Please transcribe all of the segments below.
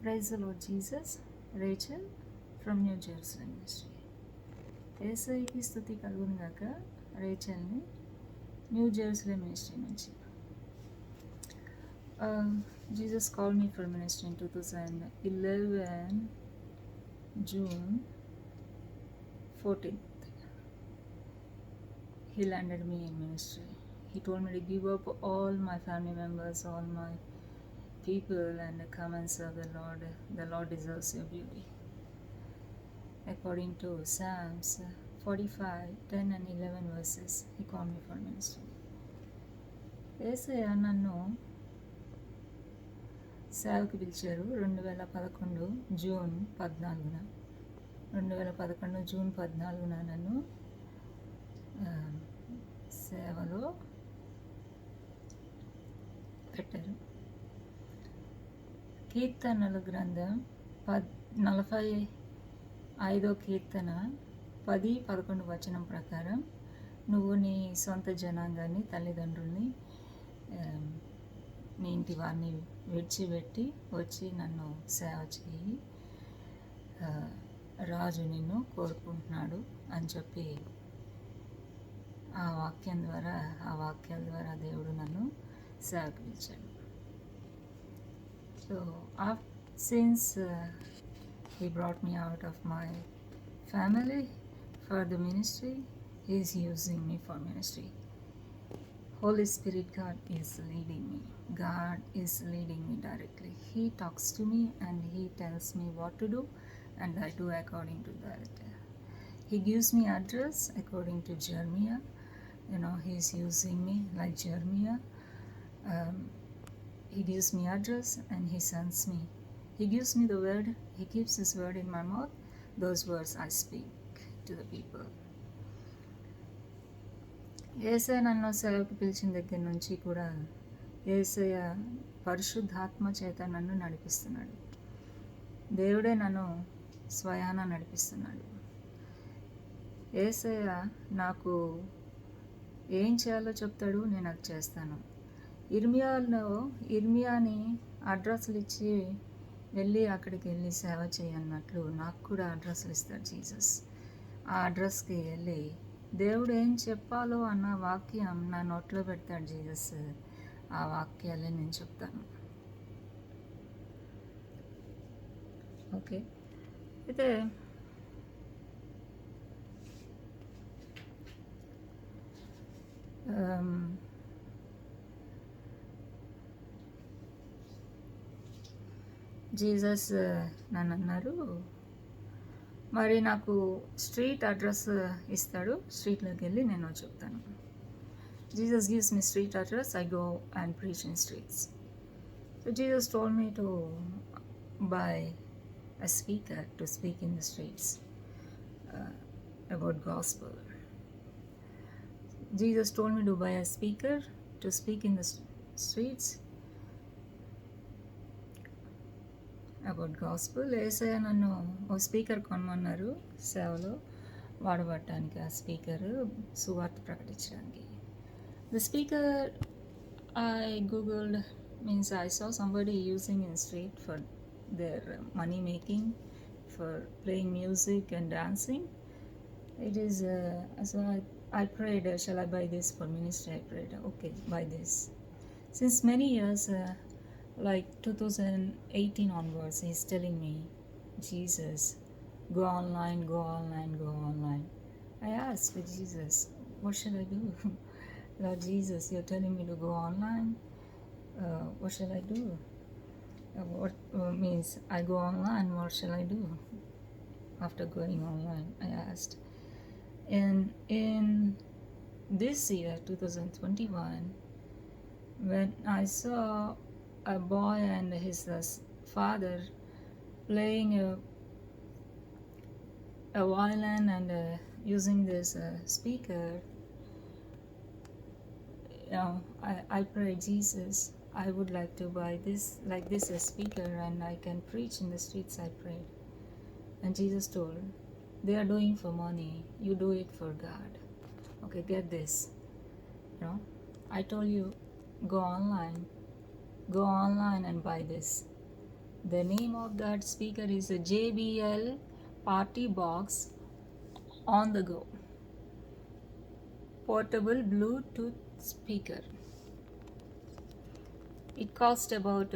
Praise the Lord Jesus. Rachel from New Jerusalem Ministry. ఏసైకి స్తుతి కలుగును గాక. రేచల్ని న్యూ జెరూసలేం మినిస్ట్రీ నుంచి. Jesus called me for ministry in 2011 June 14th. He landed me in ministry. He told me to give up all my family members, all my people, and come and serve the Lord. The Lord deserves your beauty. According to Psalms 45, 10 and 11 verses, he called me for ministry. ఏసయ్య నన్ను సేవకి పిలిచారు 2011 June 14న. 2011 June 14న నన్ను సేవలో పెట్టారు. కీర్తనల గ్రంథం 45వ కీర్తన 10-11 వచనం ప్రకారం, నువ్వు నీ సొంత జనాంగాన్ని, తల్లిదండ్రుల్ని, నీ ఇంటి వారిని విడిచిపెట్టి వచ్చి నన్ను సేవ చేయి, రాజు నిన్ను కోరుకుంటున్నాడు అని చెప్పి ఆ వాక్యాల ద్వారా దేవుడు నన్ను సేవకు పిలిచాడు. So since he brought me out of my family for the ministry, he is using me for ministry. Holy Spirit, God is leading me. God is leading me directly. He talks to me and he tells me what to do, and I do according to that. He gives me address according to Jeremiah. He is using me like Jeremiah. He gives me address and he sends me. He gives me the word. He keeps his word in my mouth. Those words I speak to the people. ఏసయ్య నన్ను సేవకు పిలిచిన దగ్గర నుంచి కూడా ఏసయ్య పరిశుద్ధాత్మ చేత నన్ను నడిపిస్తున్నాడు. దేవుడే నన్ను స్వయాన నడిపిస్తున్నాడు. ఏసయ్య నాకు ఏం చేయాలో చెప్తాడు, నేను అది చేస్తాను. ఇర్మియాని అడ్రస్లు ఇచ్చి వెళ్ళి అక్కడికి వెళ్ళి సేవ చేయన్నట్లు నాకు కూడా అడ్రస్లు ఇస్తాడు జీసస్. ఆ అడ్రస్కి వెళ్ళి దేవుడు ఏం చెప్పాలో అన్న వాక్యం నా నోట్లో పెడతాడు జీసస్. ఆ వాక్యాలే నేను చెప్తాను. ఓకే, అయితే జీసస్ నన్ను అన్నారు, మరి నాకు స్ట్రీట్ అడ్రస్ ఇస్తాడు, స్ట్రీట్లోకి వెళ్ళి నేను చెప్తాను. Jesus gives me street address, I go and preach in streets. So Jesus told me to buy a speaker to speak in the streets about gospel. Jesus told me to buy a speaker to speak in the streets about gospel. Yesayya నన్ను ఓ speaker కొనమన్నారు సేవలో వాడబడటానికి. ఆ speaker సువార్త ప్రకటించడానికి. The speaker I googled, means I saw somebody using in street for their money making, for playing music and dancing. It is so I prayed, shall I buy this for ministry? I prayed, okay, buy this. Since many years, like 2018 onwards, he's telling me, Jesus, go online, go online, go online. I asked Jesus, what should I do? Lord Jesus, you're telling me to go online. What shall I do? What means I go online, what shall I do after going online? I asked. And in this year 2021, when I saw a boy and his father playing a violin and using this speaker, I prayed, Jesus, I would like to buy this, like this, a speaker, and I can preach in the streets. I prayed, and Jesus told, they are doing for money, you do it for God. Okay, get this. I told you, go online and buy this. The name of that speaker is a JBL partybox on the go portable Bluetooth speaker. It cost about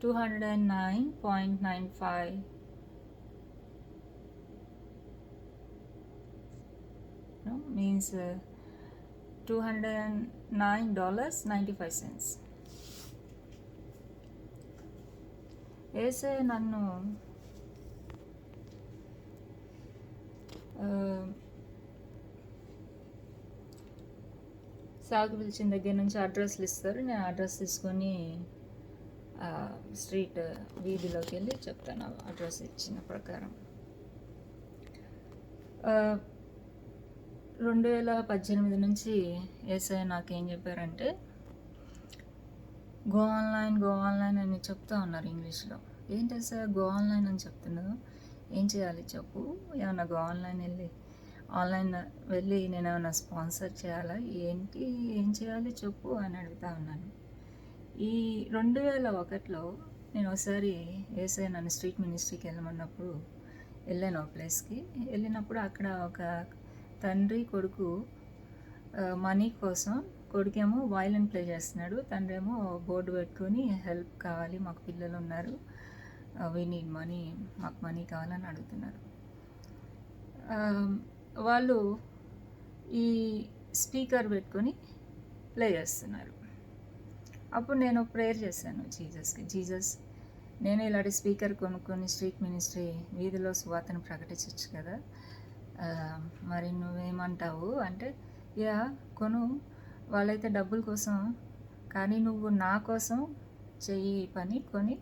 209.95, means $209.95. వేసే నన్ను సాగు పిలిచిన దగ్గర నుంచి అడ్రస్లు ఇస్తారు. నేను address తీసుకొని స్ట్రీట్ వీధిలోకి వెళ్ళి చెప్తాను అడ్రస్ ఇచ్చిన ప్రకారం. 2018 నుంచి ఏసఐ నాకేం చెప్పారంటే గో ఆన్లైన్ అని చెప్తా ఉన్నారు ఇంగ్లీష్లో. ఏంటి సార్ గో ఆన్లైన్ అని చెప్తున్నావు, ఏం చేయాలి చెప్పు, ఏమన్నా గో ఆన్లైన్ వెళ్ళి నేను ఏమైనా స్పాన్సర్ చేయాలా, ఏం చేయాలి చెప్పు అని అడుగుతా ఉన్నాను. ఈ 2001లో నేను ఒకసారి ఏసఐ నన్ను స్ట్రీట్ మినిస్ట్రీకి వెళ్ళమన్నప్పుడు వెళ్ళాను ఒక ప్లేస్కి. వెళ్ళినప్పుడు అక్కడ ఒక తండ్రి కొడుకు మనీ కోసం, కొడుకేమో వయలిన్ ప్లే చేస్తున్నాడు, తండ్రి ఏమో బోర్డు పెట్టుకొని హెల్ప్ కావాలి, మాకు పిల్లలు ఉన్నారు, వీ నీడ్ మనీ, మాకు మనీ కావాలని అడుగుతున్నారు. వాళ్ళు ఈ స్పీకర్ పెట్టుకొని ప్లే చేస్తున్నారు. అప్పుడు నేను ప్రేయర్ చేశాను జీసస్కి, జీసస్ నేను ఇలాంటి స్పీకర్ కొనుక్కొని స్ట్రీట్ మినిస్ట్రీ వీధిలో సువార్తను ప్రకటించవచ్చు కదా, మరి నువ్వేమంటావు అంటే, యా కొను, వాళ్ళైతే డబ్బుల కోసం, కానీ నువ్వు నా కోసం చెయ్యి పని కొని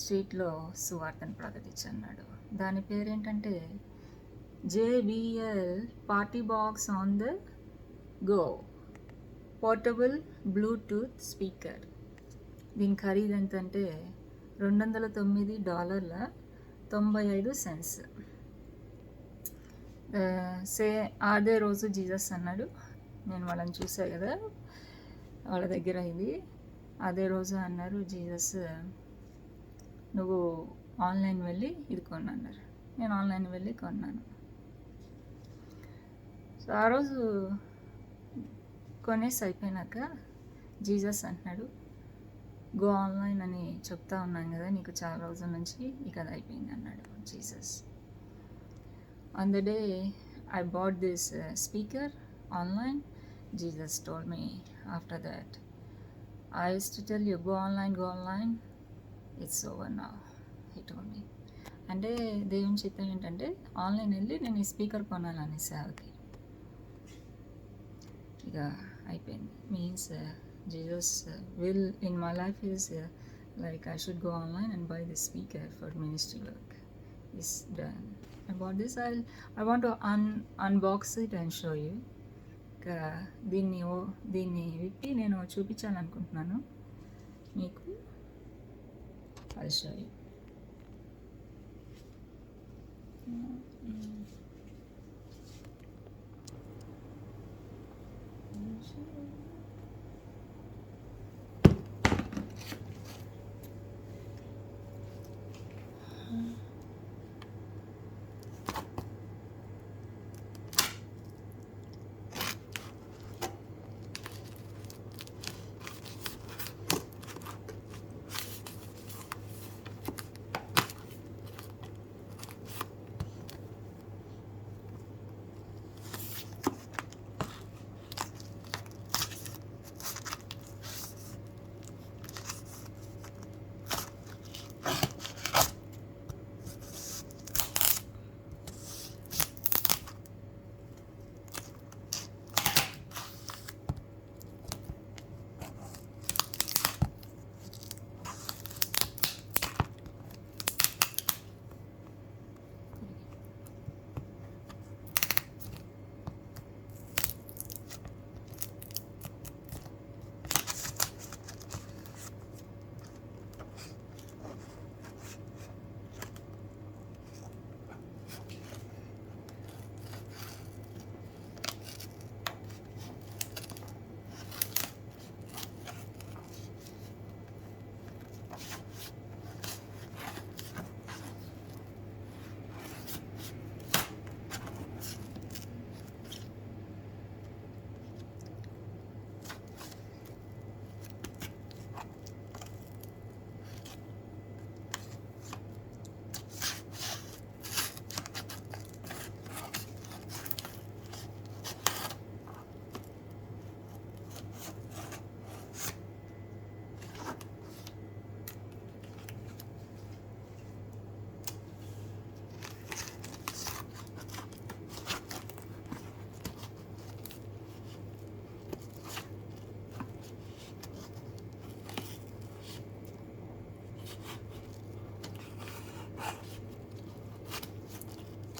స్ట్రీట్లో సువార్తను ప్రకటించన్నాడు. దాని పేరేంటంటే JBL partybox on the go portable Bluetooth speaker. దీని ఖరీదు ఎంతంటే $209.95. అదే రోజు జీసస్ అన్నాడు, నేను వాళ్ళని చూసా కదా వాళ్ళ దగ్గర ఇది, అదే రోజు అన్నారు జీసస్, నువ్వు ఆన్లైన్ వెళ్ళి ఇది కొన్నన్నారు. నేను ఆన్లైన్ వెళ్ళి కొన్నాను. సో ఆ రోజు కొనేసి అయిపోయినాక జీసస్ అంటున్నాడు, గో ఆన్లైన్ అని చెప్తా ఉన్నాను కదా నీకు చాలా రోజుల నుంచి, ఇక అది అయిపోయింది అన్నాడు Jesus. On the day I bought this speaker online, Jesus told me after that, I used to tell you go online, it's over now, he told me. అంటే దేవుని చిత్తం ఏంటంటే ఆన్లైన్ వెళ్ళి నేను ఈ స్పీకర్ కొనాలని సేవకి, ఇక అయిపోయింది. Means Jesus will in my life is like I should go online and buy this speaker for ministry work. Is done. I bought this. I want to unbox it and show you. దీన్ని విప్పి నేను చూపించాలనుకుంటున్నాను మీకు. I'll show you.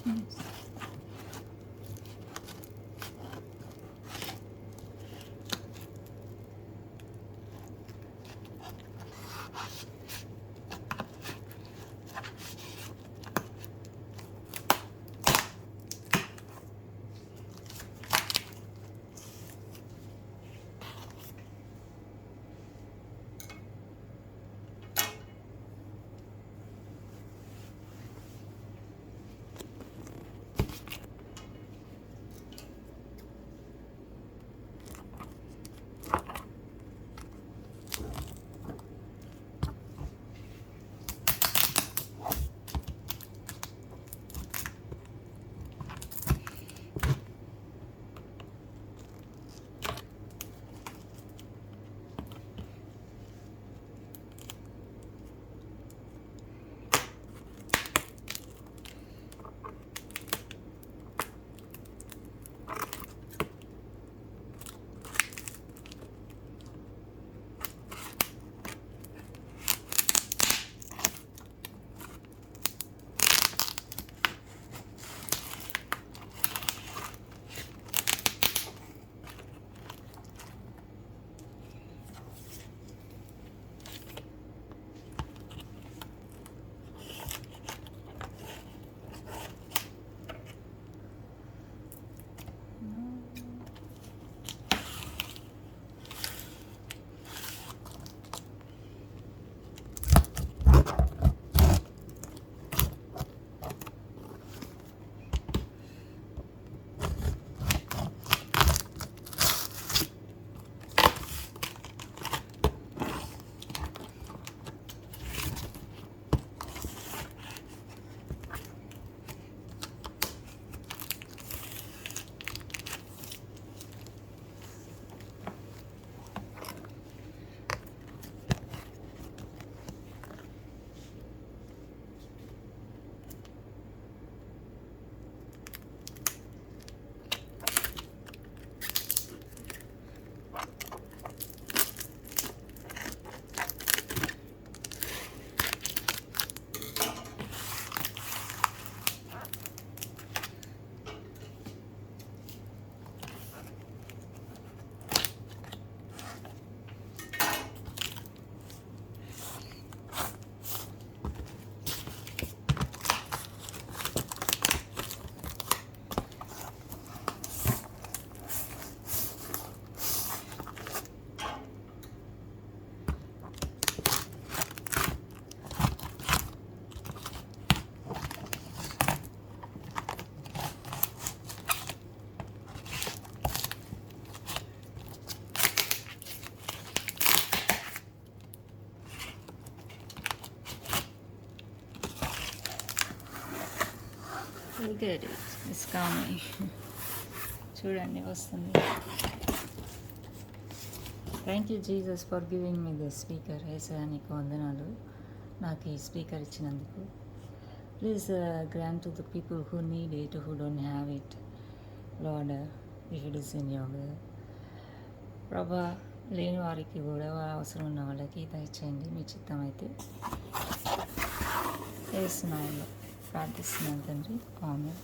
Yes. Look at it. It's coming. చూడండి వస్తుంది. Thank you Jesus for giving me this speaker. యేసయ్యా నీకు వందనాలు నాకు ఈ స్పీకర్ ఇచ్చినందుకు. Please grant to the people who need it, who don't have it, Lord, if it is in your will. ప్రభా, లేని వారికి కూడా అవసరం ఉన్న వాళ్ళకి దయచేయండి మీ చిత్తం అయితే. యేసునామములో ప్రార్థిస్తున్నాను తండ్రి, ఆమేన్.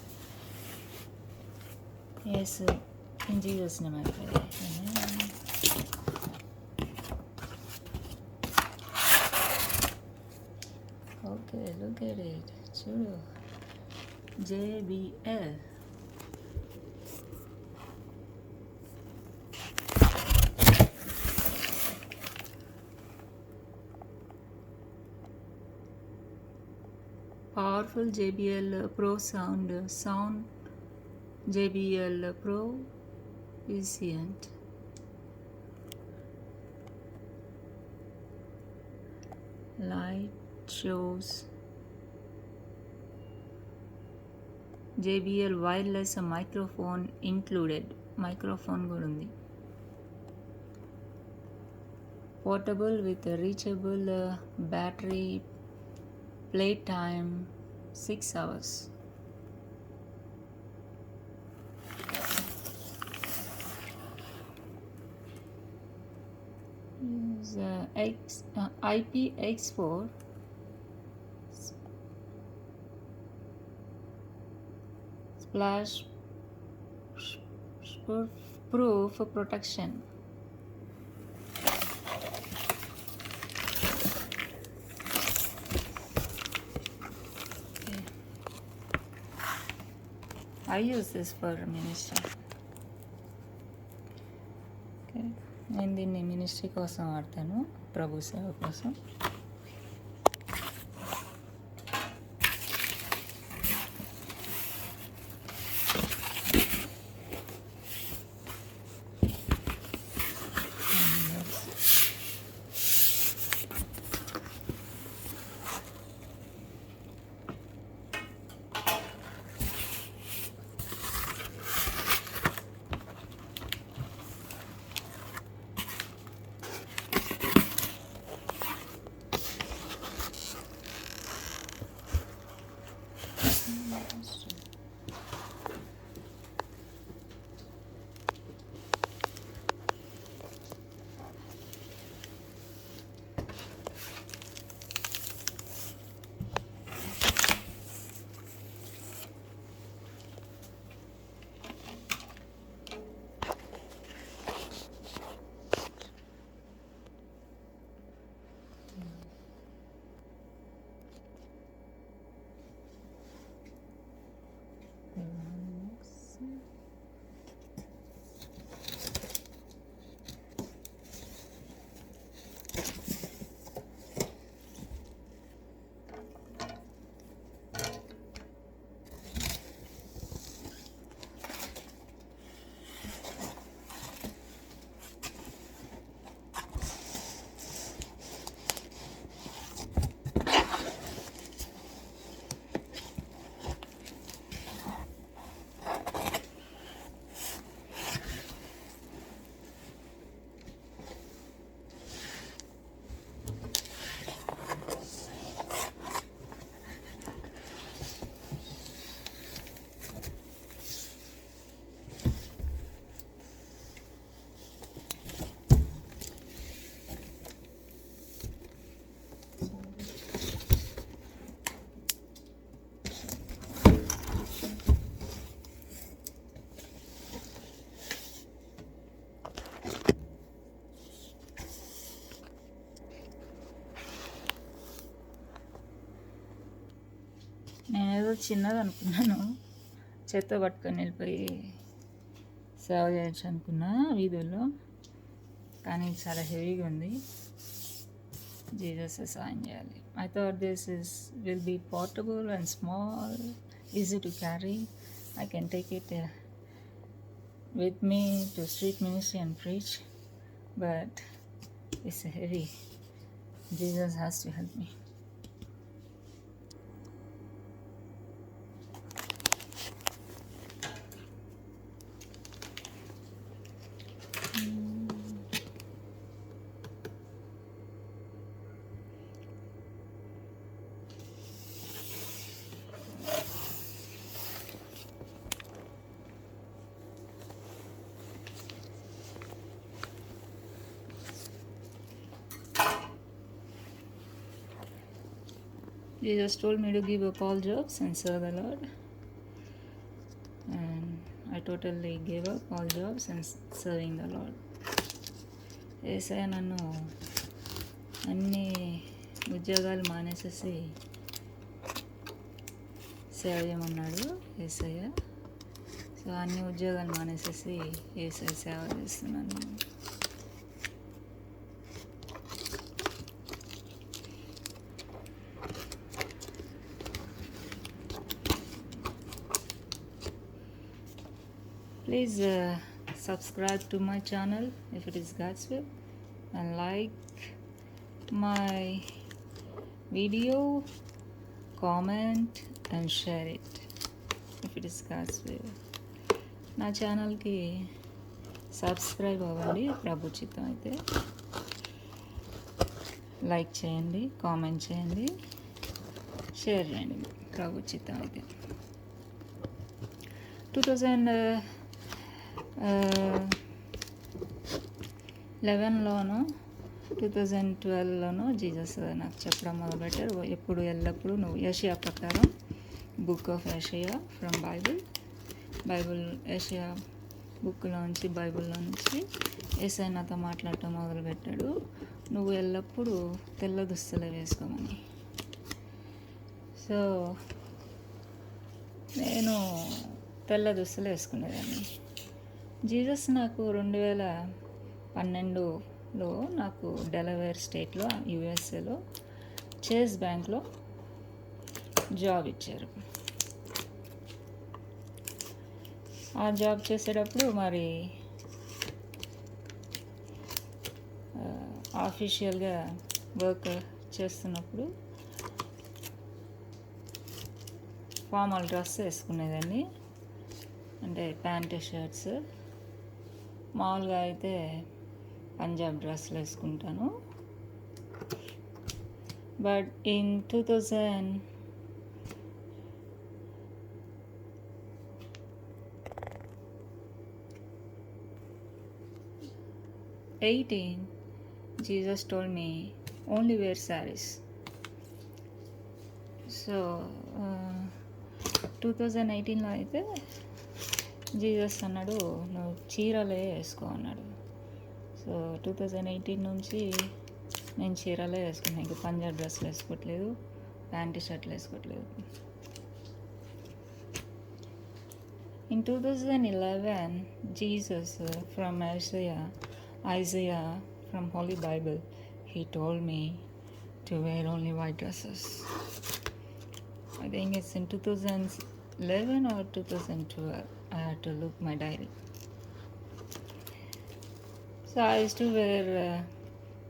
Yesu in Jesus name I pray. ఆమేన్. Okay, look at it. చూడు, JBL. Powerful JBL Pro sound JBL Pro Efficient. Light shows JBL wireless microphone included. Microphone కూడా ఉంది. Portable with a reachable battery. Play time 6 hours. Use IPX4 splash proof protection. Okay. I use this for ministry. Okay. నేను దీన్ని ministry కోసం వాడతాను, ప్రభు సేవ కోసం. నేనేదో చిన్నది అనుకున్నాను, చేత్తో పట్టుకొని వెళ్ళిపోయి సేవ చేయొచ్చు అనుకున్నా వీధుల్లో, కానీ చాలా హెవీగా ఉంది. జీసస్ సాయం చేయాలి. I thought this will be portable and small, easy to carry. I can take it with me to street ministry and preach, but it's heavy. Jesus has to help me. Jesus told me to give up all jobs and serve the Lord. And I totally gave up all jobs and serving the Lord. ఏసయ్య నన్ను అన్ని ఉద్యోగాలు మానేసేసి సేవ చేయమన్నాడు ఏసయ్య. So అన్ని ఉద్యోగాలు మానేసేసి ఏసయ్య సేవ చేస్తున్నాను. Please subscribe to my channel if it is God's will, and like my video, comment and share it if it is God's will. నా ఛానల్కి సబ్స్క్రైబ్ అవ్వండి ప్రభు చిత్తం అయితే. లైక్ చేయండి, కామెంట్ చేయండి, షేర్ చేయండి ప్రభు చిత్తం అయితే. 2011లోను 2012లోను జీసస్ నాకు చెప్పడం మొదలుపెట్టారు. ఎప్పుడు ఎల్లప్పుడూ నువ్వు యెషయా ప్రకారం, బుక్ ఆఫ్ యెషయా ఫ్రమ్ బైబిల్, బైబిల్ ఏషియా బుక్లోంచి బైబిల్లో నుంచి యేసయ్య నాతో మాట్లాడటం మొదలుపెట్టాడు. నువ్వు ఎల్లప్పుడూ తెల్ల దుస్తులే వేసుకోమని. సో నేను తెల్ల దుస్తులు వేసుకునేదాన్ని. జీసస్ నాకు 2012లో నాకు డెలవేర్ స్టేట్లో యూఎస్ఏలో చేస్ బ్యాంక్లో జాబ్ ఇచ్చారు. ఆ జాబ్ చేసేటప్పుడు మరి ఆఫీషియల్గా వర్క్ చేస్తున్నప్పుడు ఫార్మల్ డ్రెస్ వేసుకునేదాన్ని, అంటే ప్యాంటు షర్ట్స్. మామూలుగా అయితే పంజాబ్ డ్రెస్లు వేసుకుంటాను. But in 2018 Jesus told me only wear sarees. So 2018లో అయితే జీసస్ అన్నాడు నువ్వు చీరలే వేసుకో అన్నాడు. సో 2018 నుంచి నేను చీరలే వేసుకున్నాను, ఇంకా పంజాబ్ డ్రెస్లు వేసుకోవట్లేదు, ప్యాంటు షర్ట్లు వేసుకోవట్లేదు. In 2011, Jesus from Isaiah from Holy Bible, he told me to wear only white dresses. I think it's in 2011 or 2012. I had to look my diary. So I used to wear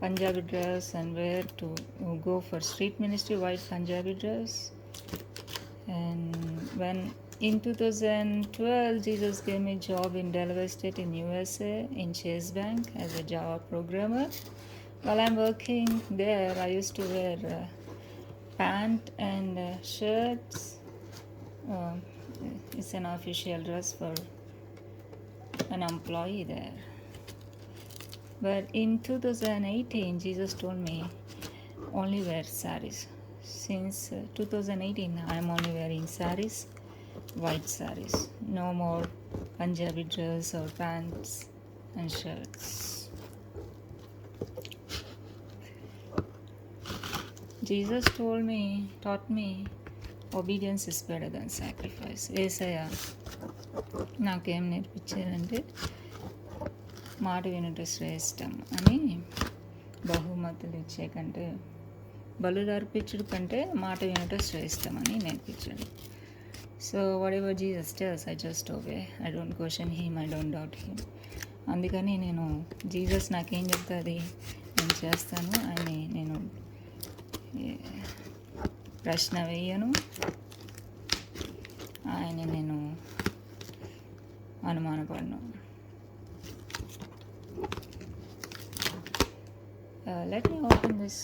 Punjabi dress and wear to go for street ministry, white Punjabi dress. And when in 2012, Jesus gave me a job in Delaware State in USA in Chase Bank as a Java programmer. While I'm working there, I used to wear pant and shirts. It's an official dress for an employee there. But in 2018, Jesus told me only wear sarees. Since 2018, I'm only wearing sarees, white sarees. No more Punjabi dress or pants and shirts. Jesus taught me obedience is better than sacrifice. యేసయ్య నాకేం నేర్పించారంటే మాట వినుట శ్రేష్టం అని, బహుమతులు ఇచ్చే కంటే బలులు అర్పించుడు కంటే మాట వినుట శ్రేష్టం అని నేర్పించాడు. So what ever Jesus tells I just obey. I don't question him, I don't doubt him. అందుకని నేను జీసస్ నాకేం చెప్తుంది నేను చేస్తాను అని నేను ప్రశ్న వేయను, ఆయన నేను అనుమానపడను. Let me open this.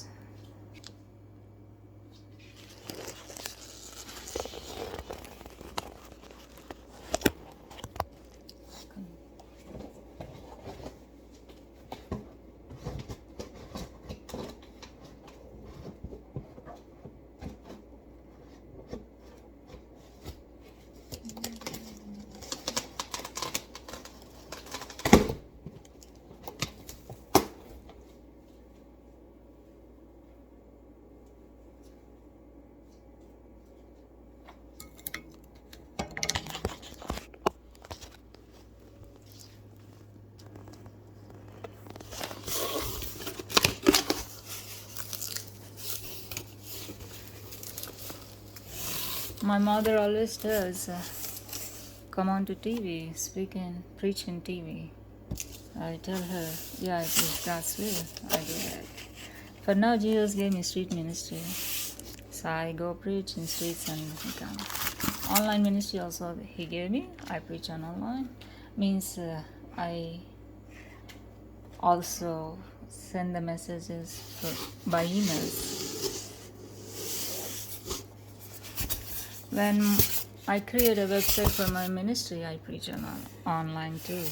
My mother always tells, come on to TV, speak and preach in TV. I tell her, yeah, it is God's will, I do that. For now, Jesus gave me street ministry. So I go preach in streets and come. Online ministry also he gave me. I preach on online. Means I also send the messages by emails. When I create a website for my ministry, I preach online too.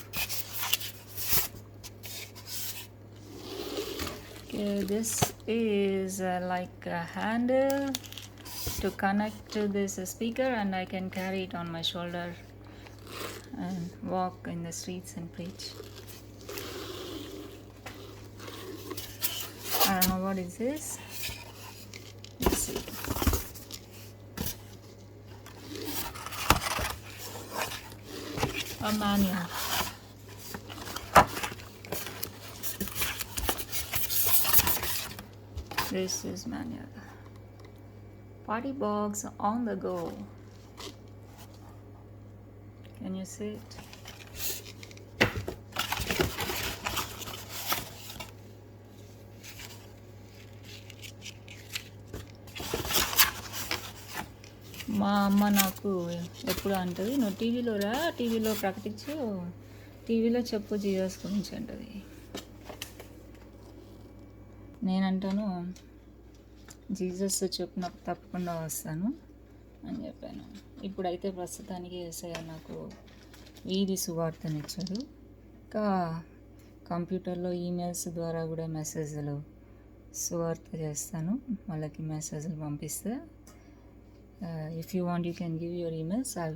Okay, this is like a handle to connect to this speaker, and I can carry it on my shoulder and walk in the streets and preach. I don't know what is this. Let's see. A manual. This is manual. Partybox on the go. Can you see it? మా అమ్మ నాకు ఎప్పుడు అంటది, నువ్వు టీవీలో రా, టీవీలో ప్రకటించు, టీవీలో చెప్పు జీసస్ గురించి అంటది. నేనంటాను, జీసస్ చెప్పినప్పుడు తప్పకుండా వస్తాను అని చెప్పాను. ఇప్పుడైతే ప్రస్తుతానికి యేసయ్య నాకు వీధి సువార్తనిచ్చాడు. ఇంకా కంప్యూటర్లో ఈమెయిల్స్ ద్వారా కూడా మెసేజ్లు సువార్త చేస్తాను, వాళ్ళకి మెసేజ్లు పంపిస్తే. If you want, you can give your emails. I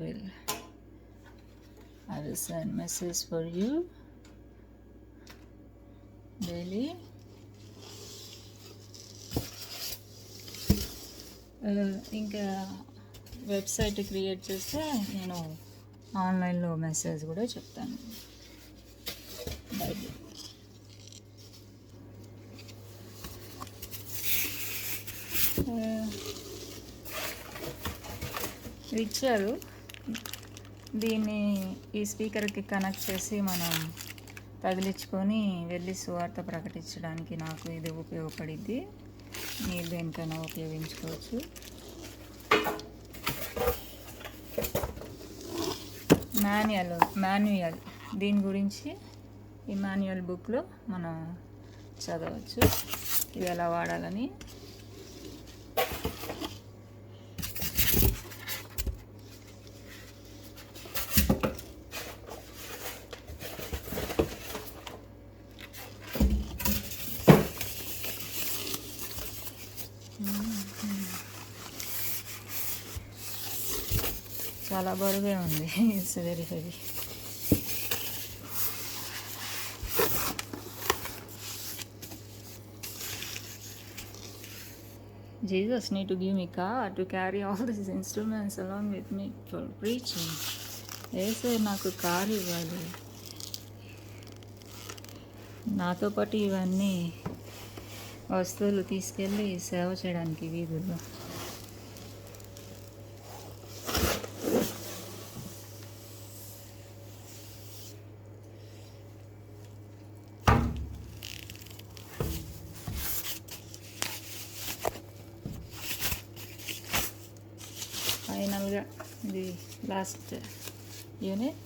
will send message for you daily. ఇంకా వెబ్సైట్ క్రియేట్ చేస్తే నేను ఆన్లైన్లో మెసేజ్ కూడా చెప్తాను. బైబిల్ ఇచ్చారు. దీన్ని ఈ స్పీకర్కి కనెక్ట్ చేసి మనం తగిలించుకొని వెళ్ళి సువార్త ప్రకటించడానికి నాకు ఇది ఉపయోగపడిద్ది. మీరు దేనికైనా ఉపయోగించుకోవచ్చు. మాన్యువల్ దీని గురించి ఈ మాన్యువల్ బుక్లో మనం చదవచ్చు ఇది ఎలా వాడాలని. చాలా బరువుగా ఉంది. It's very heavy. Jesus need to give me car to carry all these instruments along with me for preaching. ఏసే నాకు కారు ఇవ్వాలి, నాతో పాటు ఇవన్నీ వస్తువులు తీసుకెళ్ళి సేవ చేయడానికి వీధుల్లో. ఫైనల్గా ఇది last unit.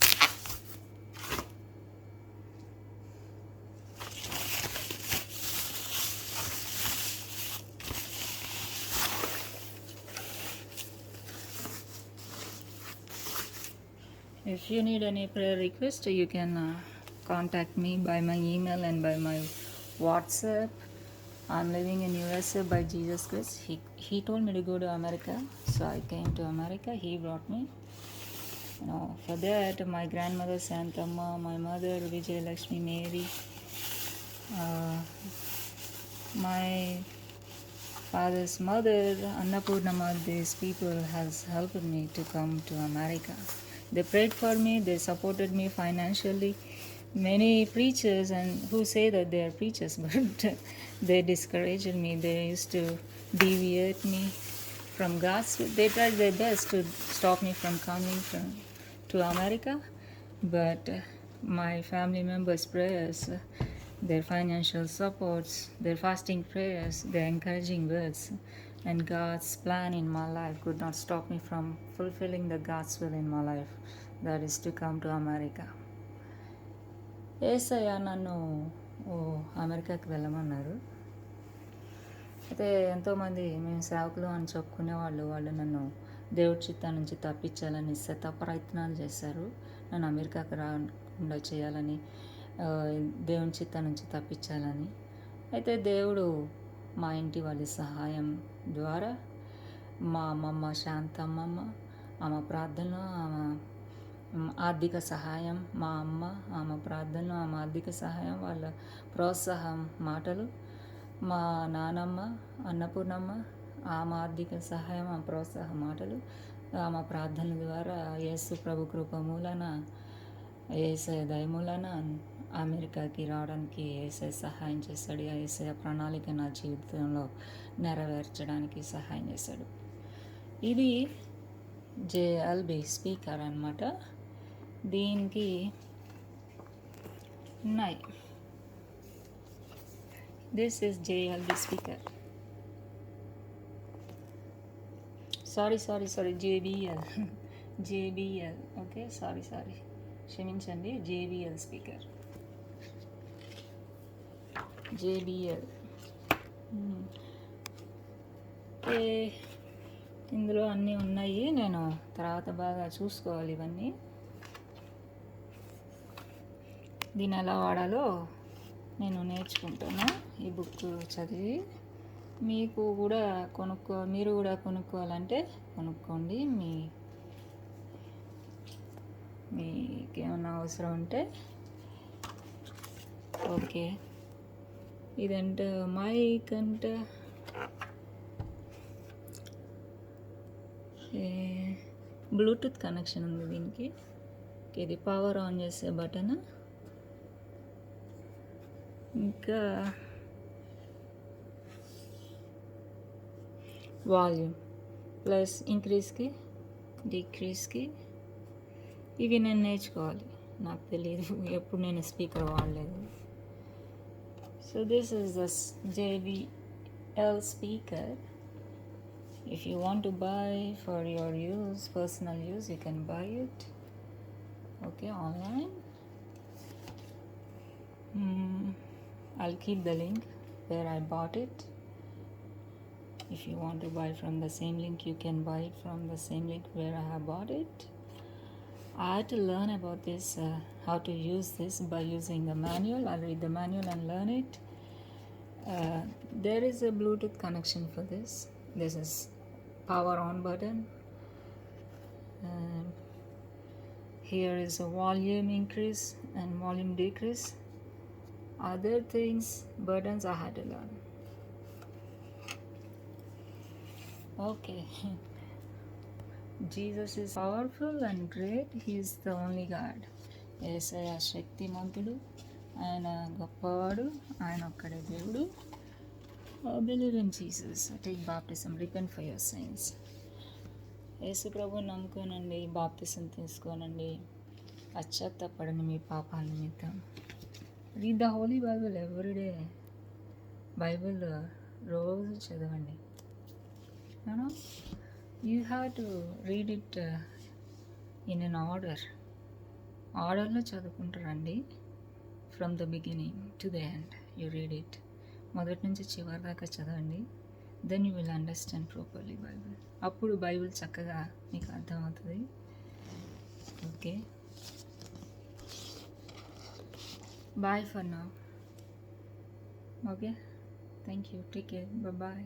If you need any prayer request, you can contact me by my email and by my WhatsApp. I'm living in USA by Jesus Christ. He told me to go to America, so I came to America. He brought me. For that, my grandmother Santamma, my mother Vijay Lakshmi Mary, my father's mother Annapurnama, these people has helped me to come to America. They prayed for me, they supported me financially. Many preachers and who say that they are preachers, but they discouraged me. They used to deviate me from gospel. They tried their best to stop me from coming to America, but my family members' prayers, their financial supports, their fasting prayers, their encouraging words, and God's plan in my life could not stop me from fulfilling the gospel in my life, that is to come to America. యేసయ్య నన్ను అమెరికాకి వెళ్ళమన్నారు. అయితే ఎంతోమంది మేము సేవకులు అని చెప్పుకునే వాళ్ళు నన్ను దేవుడి చిత్తం నుంచి తప్పించాలని శత ప్రయత్నాలు చేశారు. నన్ను అమెరికాకి రాకుండా చేయాలని, దేవుని చిత్తం నుంచి తప్పించాలని. అయితే దేవుడు మా ఇంటి వాళ్ళ సహాయం ద్వారా మా అమ్మమ్మ శాంతమ్మమ్మ ఆమె ప్రార్థనలో ఆమె ఆర్థిక సహాయం, మా అమ్మ ఆమె ప్రార్థనలు, ఆమె ఆర్థిక సహాయం, వాళ్ళ ప్రోత్సాహం మాటలు, మా నానమ్మ అన్నపూర్ణమ్మ ఆమె ఆర్థిక సహాయం, ఆమె ప్రోత్సాహ మాటలు, ఆమె ప్రార్థనల ద్వారా యేసు ప్రభు కృప మూలన, యేసయ్య దయ మూలన అమెరికాకి రావడానికి యేసయ్య సహాయం చేశాడు. యేసయ్య ప్రణాళిక నా జీవితంలో నెరవేర్చడానికి సహాయం చేశాడు. ఇది జేఎల్బి స్పీకర్ అన్నమాట. దీనికి ఉన్నాయి. This is JLB speaker. Sorry JBL okay, sorry క్షమించండి. JBL speaker, JBL. ఓకే, ఇందులో అన్నీ ఉన్నాయి. నేను తర్వాత బాగా చూసుకోవాలి ఇవన్నీ. దీన్ని ఎలా వాడాలో నేను నేర్చుకుంటాను ఈ బుక్ చదివి. మీరు కూడా కొనుక్కోవాలంటే కొనుక్కోండి. మీకేమన్నా అవసరం ఉంటే. ఓకే, ఇదంటే మైక్ అంటే బ్లూటూత్ కనెక్షన్ ఉంది దీనికి. ఇది పవర్ ఆన్ చేసే బటన్. ఇంకా వాల్యూమ్ ప్లస్ ఇంక్రీజ్కి, డిక్రీజ్కి. ఇవి నేను నేర్చుకోవాలి, నాకు తెలియదు, ఎప్పుడు నేను స్పీకర్ వాడలేదు. So this is the JBL speaker. If you want to buy for your use, personal use, you can buy it, okay, online. I'll keep the link where I bought it. If you want to buy from the same link, you can buy it from the same link where I have bought it. I had to learn about this, how to use this by using the manual. I'll read the manual and learn it. There is a Bluetooth connection for this. This is power on button. Here is a volume increase and volume decrease. Other things, buttons I had to learn. Okay. Jesus is powerful and great. He is the only God. యేసయ్య శక్తిమంతుడు, ఆయన గొప్పవాడు, ఆయన ఒక్కడే దేవుడు. Believe in Jesus. Take baptism. Repent for your sins. యేసు ప్రభువుని నమ్ముకోనండి, బాప్తిసం తీసుకోనండి, పశ్చాత్తాపడండి మీ పాపాల నిమిత్తం. Read the holy Bible everyday. Bible రోజు చదవండి. You have to read it in an ఆర్డర్లో చదువుకుంటారండి. From the beginning to the end you read it. మొదటి నుంచి చివరి దాకా చదవండి. Then you will understand properly Bible. అప్పుడు బైబిల్ చక్కగా మీకు అర్థమవుతుంది. Okay, bye for now. Okay, thank you, take care, bye.